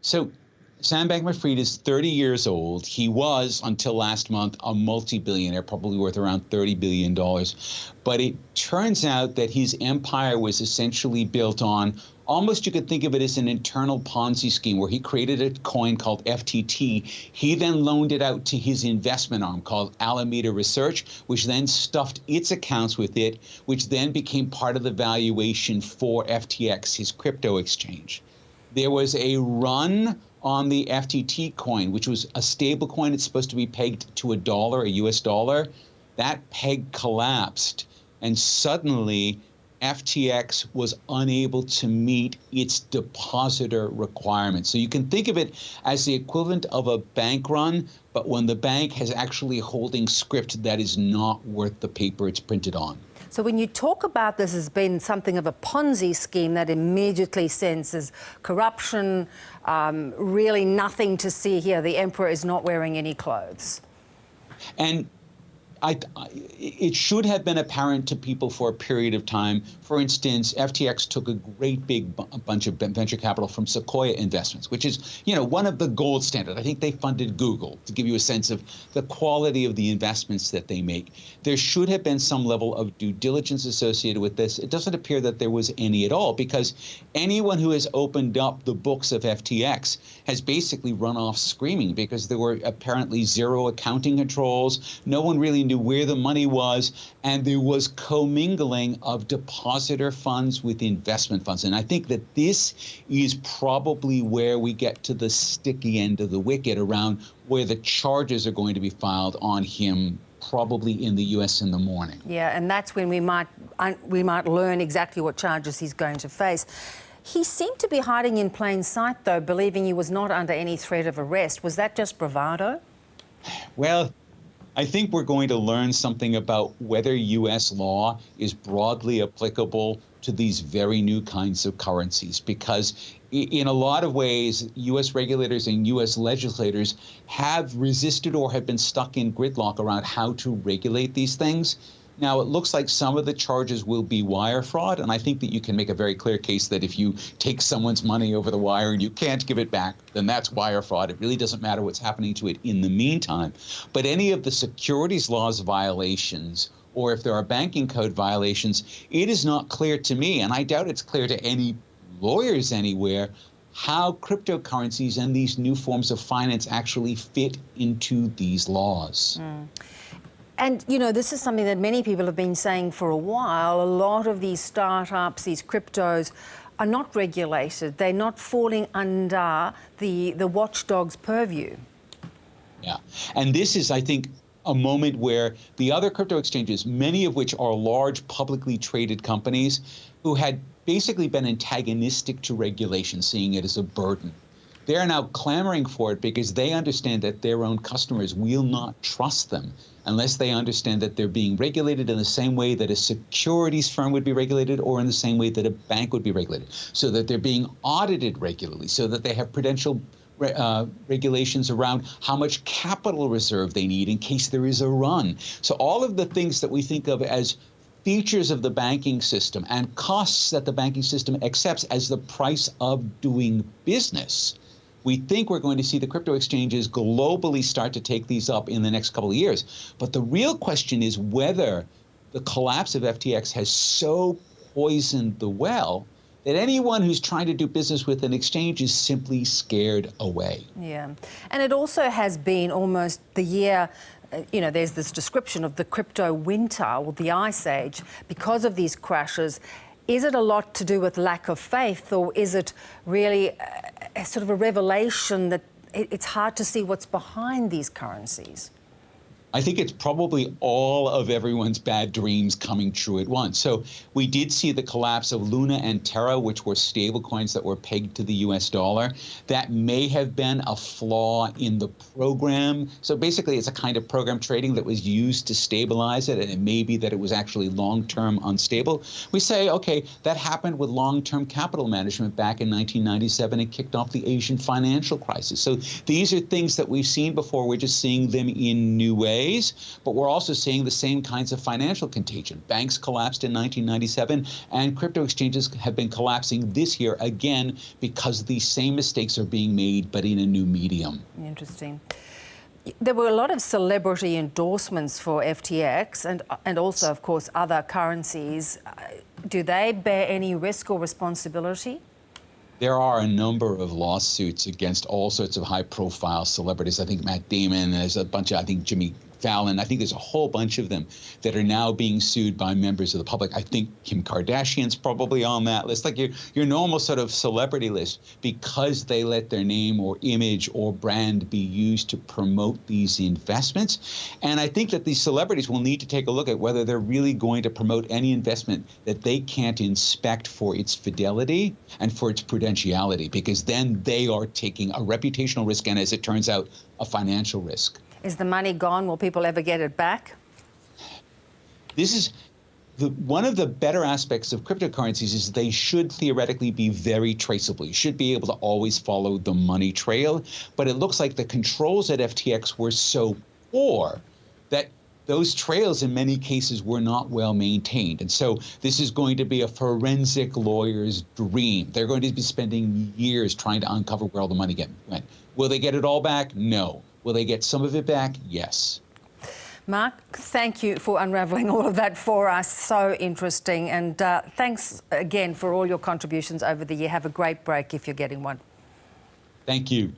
So Sam Bankman-Fried is 30 years old. He was, until last month, a multi-billionaire, probably worth around $30 billion. But it turns out that his empire was essentially built on, almost you could think of it as an internal Ponzi scheme, where he created a coin called FTT. He then loaned it out to his investment arm called Alameda Research, which then stuffed its accounts with it, which then became part of the valuation for FTX, his crypto exchange. There was a run on the FTT coin, which was a stable coin. It's supposed to be pegged to $1, a US dollar. That peg collapsed, and suddenly FTX was unable to meet its depositor requirements. So you can think of it as the equivalent of a bank run, but when the bank has actually holding script that is not worth the paper it's printed on. So when you talk about this as being something of a Ponzi scheme, that immediately senses corruption, really nothing to see here. The emperor is not wearing any clothes. And it should have been apparent to people for a period of time. For instance, FTX took a great big bunch of venture capital from Sequoia Investments, which is, one of the gold standard. I think they funded Google, to give you a sense of the quality of the investments that they make. There should have been some level of due diligence associated with this. It doesn't appear that there was any at all, because anyone who has opened up the books of FTX has basically run off screaming, because there were apparently zero accounting controls. No one really knew where the money was, and there was commingling of depositor funds with investment funds. And I think that this is probably where we get to the sticky end of the wicket, around where the charges are going to be filed on him, probably in the U.S. in the morning. Yeah, and that's when we might learn exactly what charges he's going to face. He seemed to be hiding in plain sight, though, believing he was not under any threat of arrest. Was that just bravado? Well, I think we're going to learn something about whether U.S. law is broadly applicable to these very new kinds of currencies, because in a lot of ways, U.S. regulators and U.S. legislators have resisted or have been stuck in gridlock around how to regulate these things. Now, it looks like some of the charges will be wire fraud, and I think that you can make a very clear case that if you take someone's money over the wire and you can't give it back, then that's wire fraud. It really doesn't matter what's happening to it in the meantime. But any of the securities laws violations, or if there are banking code violations, it is not clear to me, and I doubt it's clear to any lawyers anywhere, how cryptocurrencies and these new forms of finance actually fit into these laws. And, this is something that many people have been saying for a while. A lot of these startups, these cryptos, are not regulated. They're not falling under the watchdog's purview. Yeah. And this is, I think, a moment where the other crypto exchanges, many of which are large publicly traded companies who had basically been antagonistic to regulation, seeing it as a burden, they're now clamoring for it because they understand that their own customers will not trust them unless they understand that they're being regulated in the same way that a securities firm would be regulated, or in the same way that a bank would be regulated, so that they're being audited regularly, so that they have prudential regulations around how much capital reserve they need in case there is a run. So all of the things that we think of as features of the banking system and costs that the banking system accepts as the price of doing business, we think we're going to see the crypto exchanges globally start to take these up in the next couple of years. But the real question is whether the collapse of FTX has so poisoned the well that anyone who's trying to do business with an exchange is simply scared away. Yeah. And it also has been almost the year, there's this description of the crypto winter, or the ice age, because of these crashes. Is it a lot to do with lack of faith, or is it really a sort of a revelation that it's hard to see what's behind these currencies? I think it's probably all of everyone's bad dreams coming true at once. So we did see the collapse of Luna and Terra, which were stable coins that were pegged to the US dollar. That may have been a flaw in the program. So basically, it's a kind of program trading that was used to stabilize it, and it may be that it was actually long-term unstable. We say, okay, that happened with long-term capital management back in 1997 and kicked off the Asian financial crisis. So these are things that we've seen before. We're just seeing them in new ways. ways, but we're also seeing the same kinds of financial contagion. Banks collapsed in 1997, and crypto exchanges have been collapsing this year again because these same mistakes are being made, but in a new medium. Interesting. There were a lot of celebrity endorsements for FTX and also, of course, other currencies. Do they bear any risk or responsibility? There are a number of lawsuits against all sorts of high-profile celebrities. I think Matt Damon, there's a bunch of, I think Jimmy Fallon, I think there's a whole bunch of them that are now being sued by members of the public. I think Kim Kardashian's probably on that list, like your normal sort of celebrity list, because they let their name or image or brand be used to promote these investments. And I think that these celebrities will need to take a look at whether they're really going to promote any investment that they can't inspect for its fidelity and for its prudentiality, because then they are taking a reputational risk and, as it turns out, a financial risk. Is the money gone? Will people ever get it back? This is one of the better aspects of cryptocurrencies is they should theoretically be very traceable. You should be able to always follow the money trail. But it looks like the controls at FTX were so poor that those trails in many cases were not well maintained. And so this is going to be a forensic lawyer's dream. They're going to be spending years trying to uncover where all the money went. Will they get it all back? No. Will they get some of it back? Yes. Mark, thank you for unravelling all of that for us. So interesting. And thanks again for all your contributions over the year. Have a great break if you're getting one. Thank you.